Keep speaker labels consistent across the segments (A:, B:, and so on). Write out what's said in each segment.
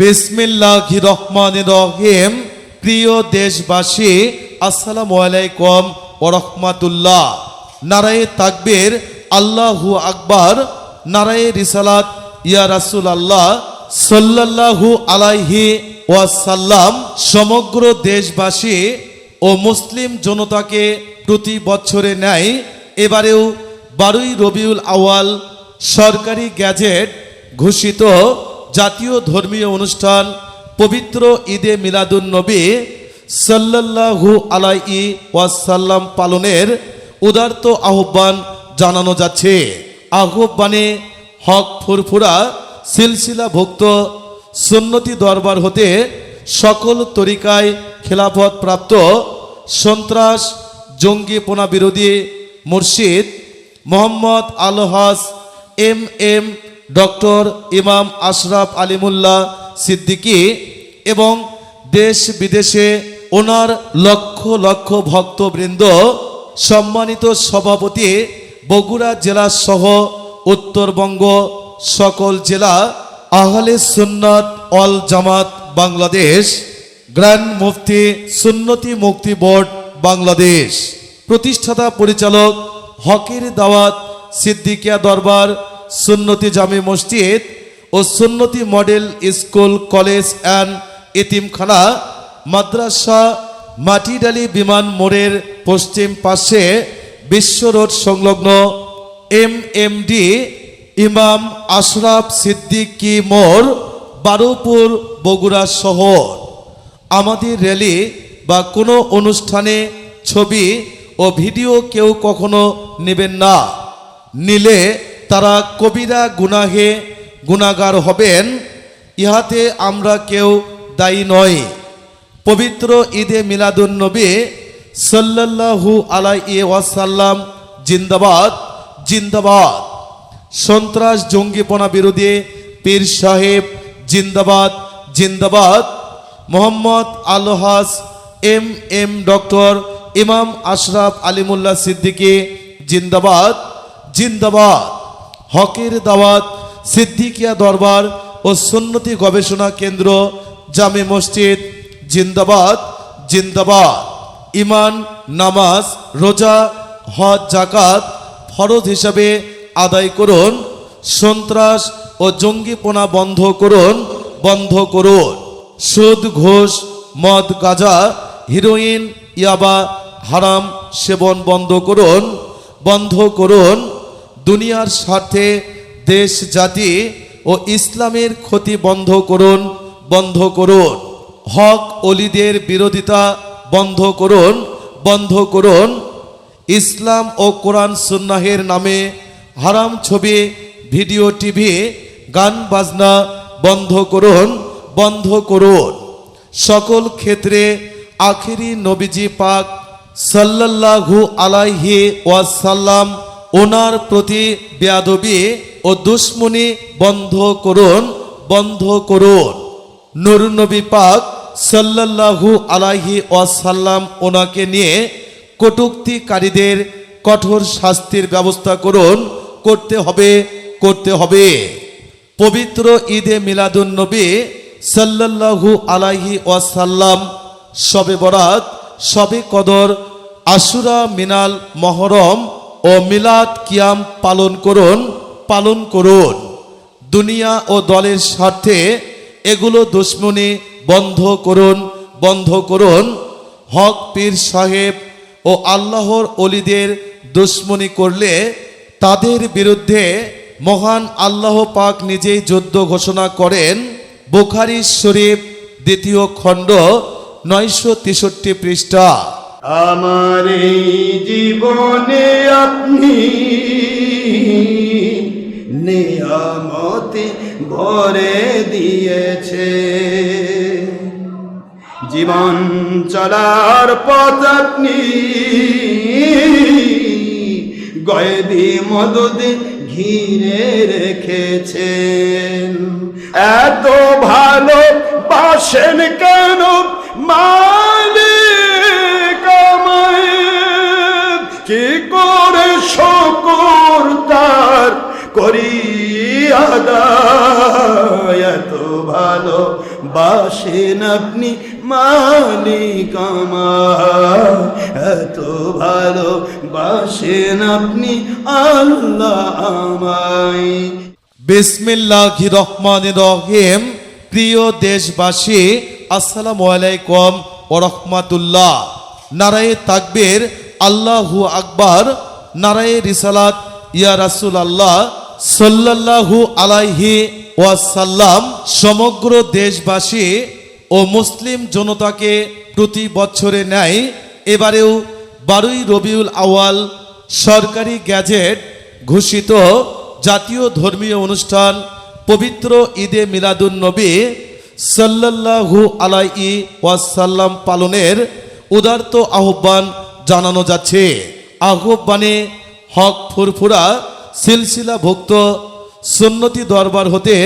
A: বিসমিল্লাহির রহমানির রহিম। প্রিয় দেশবাসী, আসসালামু আলাইকুম ওয়া রাহমাতুল্লাহ। নারায়ে তাকবীর, আল্লাহু আকবার। নারায়ে রিসালাত, ইয়া রাসূলুল্লাহ সাল্লাল্লাহু আলাইহি ওয়াসাল্লাম। সমগ্র দেশবাসী ও মুসলিম জনতাকে প্রতি বছরে ন্যায় এবারেও 12ই রবিউল আউয়াল সরকারি গ্যাজেট ঘোষিত জাতীয় ধর্মীয় অনুষ্ঠান পবিত্র ঈদে মিলাদুন নবী সাল্লাল্লাহু আলাইহি ওয়াসাল্লাম পালনের উদারত আহ্বান জানানো যাচ্ছে। আহ্বানে হক ফুরফুরা সিলসিলাভুক্ত সুন্নতি দরবার হতে সকল তরিকায় খেলাফত প্রাপ্ত সন্ত্রাস জঙ্গিপনা বিরোধী মুর্শিদ মোহাম্মদ আলহাজ এম ডক্টর ইমাম আশরাফ আলিমুল্লাহ সিদ্দিকী এবং দেশ বিদেশে ওনার লক্ষ লক্ষ ভক্তবৃন্দ, সম্মানিত সভাপতি বগুড়া জেলা সহ উত্তরবঙ্গ সকল জেলা আহলে সুন্নাত ওয়াল জামাত বাংলাদেশ, গ্র্যান্ড মুফতি সুন্নতি মুক্তি বোর্ড বাংলাদেশ, প্রতিষ্ঠাতা পরিচালক হকের দাওয়াত সিদ্দিকিয়া দরবার সুন্নতি জামে মসজিদ ও সুন্নতি মডেল স্কুল কলেজ অ্যান্ড এতিমখানা মাদ্রাসা, মাটিডালি বিমান মোড়ের পশ্চিম পাশে বিশ্ব রোড সংলগ্ন এমএমডি ইমাম আশরাফ সিদ্দিকী মোড়, বারুপুর, বগুড়া শহর। আমাদের র্যালি বা কোনো অনুষ্ঠানে ছবি ও ভিডিও কেউ কখনো নেবেন না। নিলে তারা কবিরা গুনাহে গুনাহগার হবেন। ইহাতে আমরা কেউ দায়ী নয়। পবিত্র ঈদে মিলাদুন নবী সাল্লাল্লাহু আলাইহি ওয়াসাল্লাম জিন্দাবাদ জিন্দাবাদ। সন্ত্রাস জঙ্গিপনা বিরোধী পীর সাহেব জিন্দাবাদ জিন্দাবাদ। মোহাম্মদ আলহাজ এম ডক্টর ইমাম আশরাফ আলিমুল্লাহ সিদ্দিকী জিন্দাবাদ জিন্দাবাদ। হকের দাওয়াত সিদ্দিকিয়া দরবার ও সুন্নতি গবেষণা কেন্দ্র জামে মসজিদ জিন্দাবাদ জিন্দাবাদ। ইমান, নামাজ, রোজা, হজ, যাকাত ফরজ হিসাবে আদায় করুন। সন্ত্রাস ও জঙ্গিপনা বন্ধ করুন বন্ধ করুন। সুদ, ঘুষ, মদ, গাঁজা, হিরোইন, ইয়াবা, হারাম সেবন বন্ধ করুন বন্ধ করুন। দুনিয়ার স্বার্থে দেশ, জাতি ও ইসলামের ক্ষতি বন্ধ করুন বন্ধ করুন। হক অলিদের বিরোধিতা বন্ধ করুন বন্ধ করুন। ইসলাম ও কোরআন সুন্নাহের নামে হারাম ছবি, ভিডিও, টিভি, গান বাজনা বন্ধ করুন বন্ধ করুন। সকল ক্ষেত্রে আখেরি নবীজি পাক সাল্লাল্লাহু আলাইহি ওয়াসাল্লাম ওনার প্রতি বেয়াদবি ও দুশ্মনী বন্ধ করুন বন্ধ করুন। নূর নবী পাক সাল্লাল্লাহু আলাইহি ওয়াসাল্লাম ওনাকে নিয়ে কটূক্তিকারীদের কঠোর শাস্তির ব্যবস্থা করুন করতে হবে। পবিত্র ঈদে মিলাদুন নবী সাল্লাল্লাহু আলাইহি ওয়াসাল্লাম শবে বরাত, শবে কদর, আশুরা, মিনাল, মহরম ও মিলাদ কিয়াম পালন করুন। দুনিয়া ও দলের স্বার্থে এগুলো দুশ্মনী বন্ধ করুন। হক পীর সাহেব ও আল্লাহর অলিদের দুশ্মনী করলে তাদের বিরুদ্ধে মহান আল্লাহ পাক নিজেই যুদ্ধ ঘোষণা করেন। বুখারী শরীফ 2য় খণ্ড 963 পৃষ্ঠা।
B: আমার এই জীবনে আপনি নিয়ামতে ভরে দিয়েছে। জীবন চলার পথ আপনি গয়বি মদদ ঘিরে রেখেছেন। এত ভালো বাসেন কেন মালিক আমায়, কি করে শুকর তার করি আদায়। এত ভালো ভালো বাসেন আপনি মালিক আমার, এত ভালো বাসেন আপনি আল্লাহ আমায়।
A: বিসমিল্লাহির রহমানির রহিম। প্রিয় দেশবাসী, আসসালামু আলাইকুম ওয়া রাহমাতুল্লাহ। নারায়ে তাকবীর, আল্লাহু আকবার, নারায়ে রিসালাত, ইয়া রাসূলুল্লাহ সাল্লাল্লাহু আলাইহি ওয়াসাল্লাম। সমগ্র দেশবাসী ও মুসলিম জনতাকে প্রতি বছরে ন্যায় এবারেও 12ই রবিউল আউয়াল সরকারি গ্যাজেট ঘোষিত জাতীয় ধর্মীয় অনুষ্ঠান পবিত্র ঈদে মিলাদুন নবী সাল্লাল্লাহু আলাইহি ওয়াসাল্লাম পালনের উদারত আহ্বান জানানো যাচ্ছে। আহ্বানে হক ফুরফুরা সিলসিলাভুক্ত সুন্নতি দরবার হতে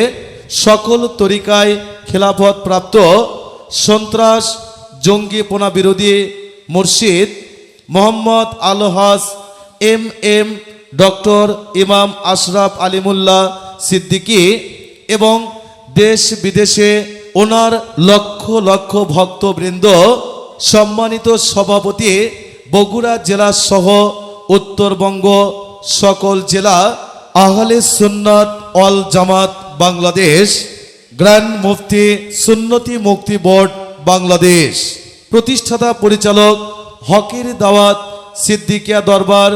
A: সকল তরিকায় খেলাফত প্রাপ্ত সন্ত্রাস জঙ্গিপনা বিরোধী মুর্শিদ মোহাম্মদ আলহাজ এম ডক্টর ইমাম আশরাফ আলিমুল্লাহ সিদ্দিকী এবং দেশ বিদেশে ওনার লক্ষ লক্ষ ভক্তবৃন্দ, সম্মানিত সভাপতি বগুড়া জেলা সহ উত্তরবঙ্গ সকল জেলা আহলে সুন্নাত ওয়াল জামাত বাংলাদেশ, গ্র্যান্ড মুফতি সুন্নতি মুক্তি বোর্ড বাংলাদেশ, প্রতিষ্ঠাতা পরিচালক হকের দাওয়াত সিদ্দিকিয়া দরবার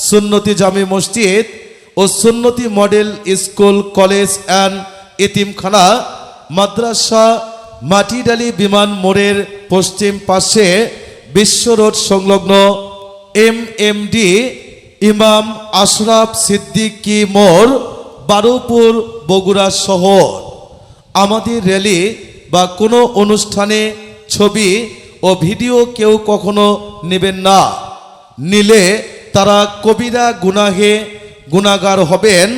A: সুন্নতি জামে মসজিদ ও সুন্নতি মডেল স্কুল কলেজ অ্যান্ড এতিমখানা মাদ্রাসা, মাটিডালি বিমান মোড়ের পশ্চিম পাশে বিশ্ব রোড সংলগ্ন এমএমডি ইমাম আশরাফ সিদ্দিকী মোড়, বারুপুর, বগুড়া শহর। আমাদের র্যালি বা কোনো অনুষ্ঠানে ছবি ও ভিডিও কেউ কখনো নেবেন না। নিলে তারা কবিরা গুনাহে গুনাহগার হবেন।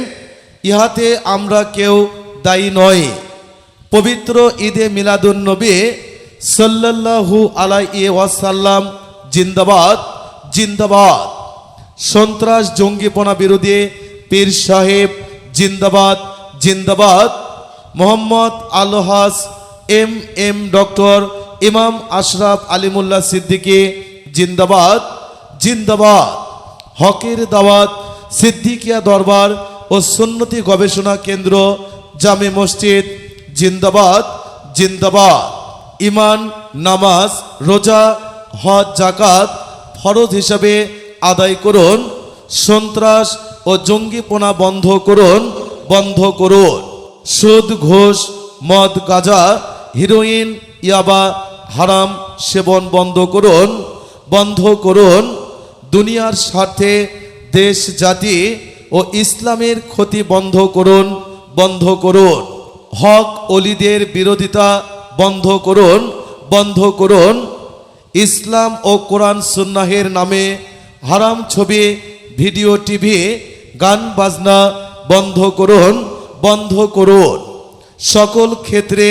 A: ইহাতে আমরা কেউ দায়ী নয়। পবিত্র ঈদে মিলাদুন নবী সাল্লাল্লাহু আলাইহি ওয়াসাল্লাম জিন্দাবাদ জিন্দাবাদ। সন্ত্রাস জঙ্গিপনা বিরোধী পীর সাহেব জিন্দাবাদ জিন্দাবাদ। মোহাম্মদ আলহাজ এম ডক্টর ইমাম আশরাফ আলিমুল্লাহ সিদ্দিকী জিন্দাবাদ জিন্দাবাদ। হকের দাওয়াত সিদ্দিকিয়া দরবার ও সুন্নতি গবেষণা কেন্দ্র জামে মসজিদ জিন্দাবাদ জিন্দাবাদ। ইমান, নামাজ, রোজা, হজ, যাকাত ফরজ হিসাবে আদায় করুন। সন্ত্রাস ও জঙ্গিপনা বন্ধ করুন বন্ধ করুন। সুদ, ঘুষ, মদ, গাঁজা, হিরোইন, ইয়াবা, হারাম সেবন বন্ধ করুন বন্ধ করুন। দুনিয়ার স্বার্থে দেশ জাতি ও ইসলামের ক্ষতি বন্ধ করুন বন্ধ করুন। হক অলিদের বিরোধিতা বন্ধ করুন বন্ধ করুন। ইসলাম ও কোরআন সুন্নাহের নামে হারাম ছবি, ভিডিও, টিভি, গান বাজনা বন্ধ করুন বন্ধ করুন। সকল ক্ষেত্রে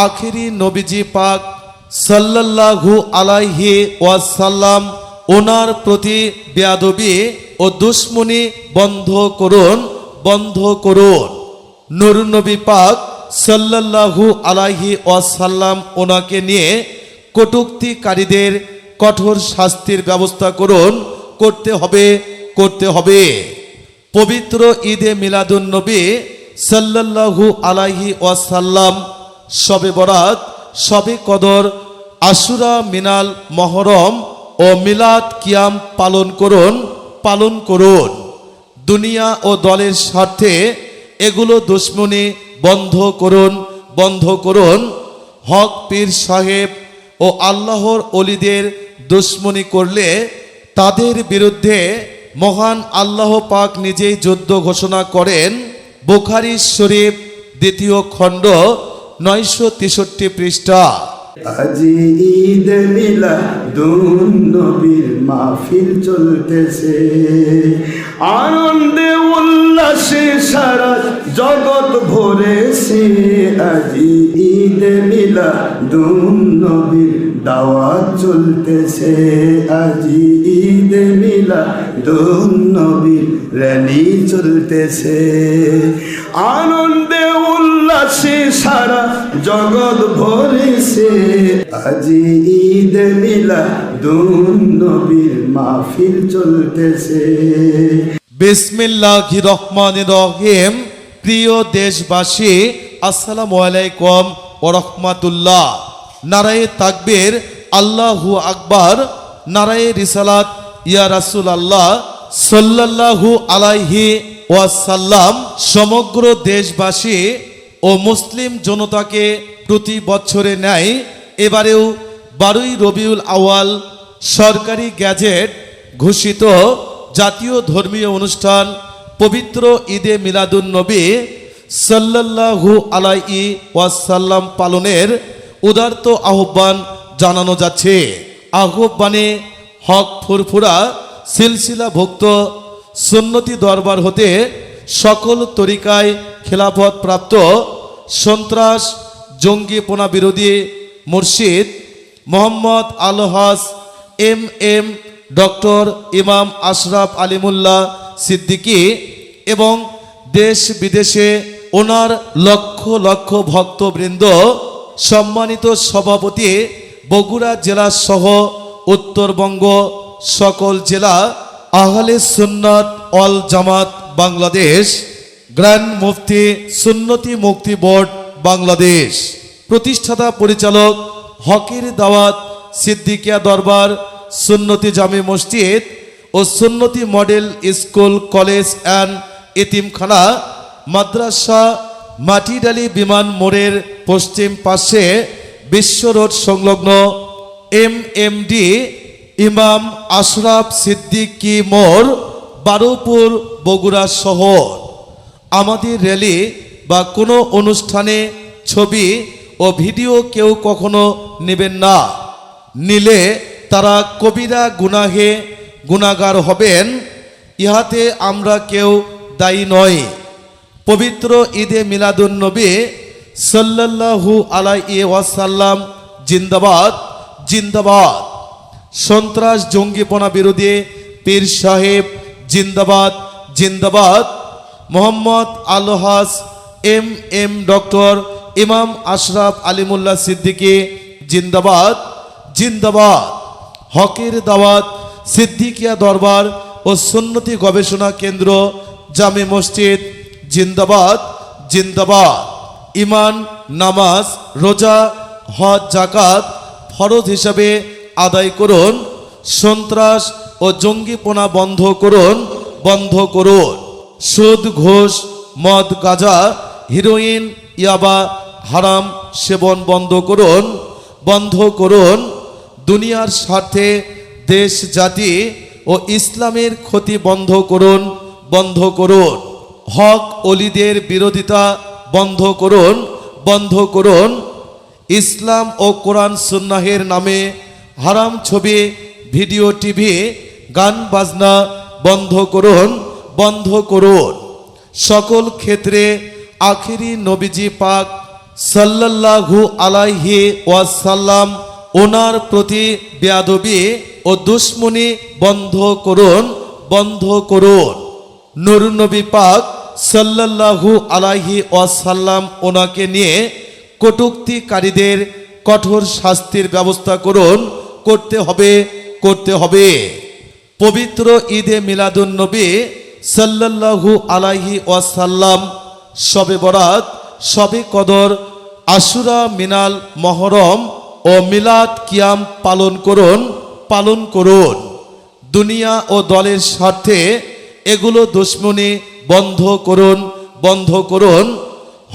A: আখেরি নবীজি পাক সাল্লাল্লাহু আলাইহি ওয়াসাল্লাম ওনার প্রতি বেয়াদবি ও দুশ্মনী বন্ধ করুন বন্ধ করুন। নূর নবী পাক সাল্লাল্লাহু আলাইহি ওয়াসাল্লাম ওনাকে নিয়ে কটূক্তিকারীদের কঠোর শাস্তির ব্যবস্থা করুন করতে হবে। পবিত্র ঈদে মিলাদুন নবী সাল্লাল্লাহু আলাইহি ওয়াসাল্লাম, শবে বরাত, শবে কদর, আশুরা, মিনাল, মহরম ও মিলাদ কিয়াম পালন করুন। দুনিয়া ও দলের স্বার্থে এগুলো দুশ্মনী বন্ধ করুন। হক পীর সাহেব ও আল্লাহর অলিদের দুশ্মনী করলে তাদের বিরুদ্ধে মহান আল্লাহ পাক নিজেই যুদ্ধ ঘোষণা করেন। বুখারী শরীফ 2য় খণ্ড 963 পৃষ্ঠা।
B: আজি ঈদ মিলাদুন নবীর মাহফিল চলতেছে, আনন্দে উল্লাসে সারা জগৎ ভরেছে। আজি ঈদ মিলাদুন নবীর দাওয়াত চলতেছে, আজি ঈদ মিলাদুন নবীর র্যালি চলতেছে। আনন্দে উল্লাসে উল্লাসে সারা জগৎ ভরেছে, আজি ঈদ মিলাদুন নবীর মাহফিল চলতেছে।
A: বিসমিল্লাহির রহমানির রহিম। প্রিয় দেশবাসী, আসসালামু আলাইকুম ওয়া রাহমাতুল্লাহ। নারায়ে তাকবীর, আল্লাহু আকবার, নারায়ে রিসালাত, ইয়া রাসূলুল্লাহ সাল্লাল্লাহু আলাইহি ওয়াসাল্লাম। সমগ্র দেশবাসী ও মুসলিম জনতাকে প্রতি বছরে ন্যায় এবারেও 12ই রবিউল আউয়াল সরকারি গ্যাজেট ঘোষিত জাতীয় ধর্মীয় অনুষ্ঠান পবিত্র ঈদে মিলাদুন নবী সাল্লাল্লাহু আলাইহি ওয়াসাল্লাম পালনের উদারত আহ্বান জানানো যাচ্ছে। আহ্বানে হক ফুরফুরা সিলসিলা ভুক্ত সুন্নতি দরবার হতে সকল তরিকায় খেলাফত প্রাপ্ত সন্ত্রাস জঙ্গিপনা বিরোধী মুর্শিদ মোহাম্মদ আলহাস এম ডক্টর ইমাম আশরাফ আলিমুল্লাহ সিদ্দিকী এবং দেশ বিদেশে ওনার লক্ষ লক্ষ ভক্তবৃন্দ, সম্মানিত সভাপতি বগুড়া জেলা সহ উত্তরবঙ্গ সকল জেলা আহলে সুন্নাত ওয়াল জামাত বাংলাদেশ, গ্র্যান্ড মুফতি সুন্নতি মুক্তি বোর্ড বাংলাদেশ, প্রতিষ্ঠাতা পরিচালক হকের দাওয়াত সিদ্দিকিয়া দরবার সুন্নতি জামে মসজিদ ও সুন্নতি মডেল স্কুল কলেজ অ্যান্ড এতিমখানা মাদ্রাসা, মাটিডালি বিমান মোড়ের পশ্চিম পাশে বিশ্ব রোড সংলগ্ন এমএমডি ইমাম আশরাফ সিদ্দিকী মোড়, বারুপুর, বগুড়া শহর। আমাদের র্যালি বা কোনো অনুষ্ঠানে ছবি ও ভিডিও কেউ কখনো নেবেন না। নিলে তারা কবিরা গুনাহে গুনাহগার হবেন, ইহাতে আমরা কেউ দায়ী নই। পবিত্র ঈদে মিলাদুন নবী সাল্লাল্লাহু আলাইহি ওয়াসাল্লাম জিন্দাবাদ জিন্দাবাদ। সন্ত্রাস জঙ্গিপনা বিরোধী পীর সাহেব জিন্দাবাদ জিন্দাবাদ। মোহাম্মদ আলহাস এম ডক্টর ইমাম আশরাফ আলিমুল্লাহ সিদ্দিকী জিন্দাবাদ জিন্দাবাদ। হকের দাওয়াত সিদ্দিকিয়া দরবার ও সুন্নতি গবেষণা কেন্দ্র জামে মসজিদ জিন্দাবাদ জিন্দাবাদ। ঈমান, নামাজ, রোজা, হজ, যাকাত ফরজ হিসাবে আদায় করুন। সন্ত্রাস ও জঙ্গিপনা বন্ধ করুন বন্ধ করুন। সুদ, ঘুষ, মদ, গাঁজা, হিরোইন, ইয়াবা, হারাম সেবন বন্ধ করুন বন্ধ করুন। দুনিয়ার স্বার্থে দেশ, জাতি ও ইসলামের ক্ষতি বন্ধ করুন বন্ধ করুন। হক অলিদের বিরোধিতা বন্ধ করুন বন্ধ করুন। ইসলাম ও কোরআন সুন্নাহের নামে হারাম ছবি, ভিডিও, টিভি, গান বাজনা বন্ধ করুন বন্ধ করুন। সকল ক্ষেত্রে আখিরি নবীজি পাক সাল্লাল্লাহু আলাইহি ওয়াসাল্লাম ওনার প্রতি বেয়াদবি ও দুশমনি বন্ধ করুন বন্ধ করুন। নূর নবী পাক সাল্লাল্লাহু আলাইহি ওয়াসাল্লাম ওনাকে নিয়ে কটূক্তিকারীদের কঠোর শাস্তির ব্যবস্থা করুন, করতে হবে করতে হবে। পবিত্র ঈদে মিলাদুন নবী সাল্লাল্লাহু আলাইহি ওয়াসাল্লাম শবে বরাত, শবে কদর, আশুরা, মিনাল, মহরম ও মিলাদ কিয়াম পালন করুন পালন করুন। দুনিয়া ও দলের স্বার্থে এগুলো দুশমনি বন্ধ করুন বন্ধ করুন।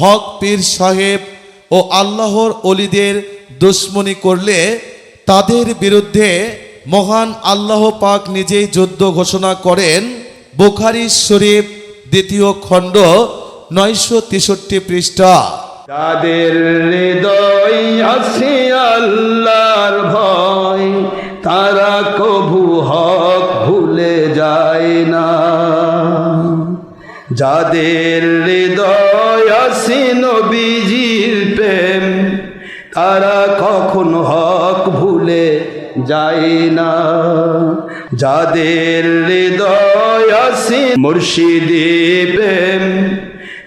A: হক পীর সাহেব ও আল্লাহর অলিদের দুশমনি করলে তাদের বিরুদ্ধে মহান আল্লাহ পাক নিজেই যুদ্ধ ঘোষণা করেন। বুখারী শরীফ 2য় খণ্ড 963 পৃষ্ঠা।
B: যাদের হৃদয় আছে আল্লাহর ভয়, তারা কভু হক ভুলে যায় না। যাদের হৃদয় আছে নবীজির প্রেম, তারা কখনো হক ভুলে যায় না। যাদের হৃদয় আছে মুর্শিদি প্রেম,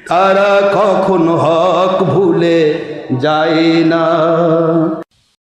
B: তারা কখনো হক ভুলে যায় না।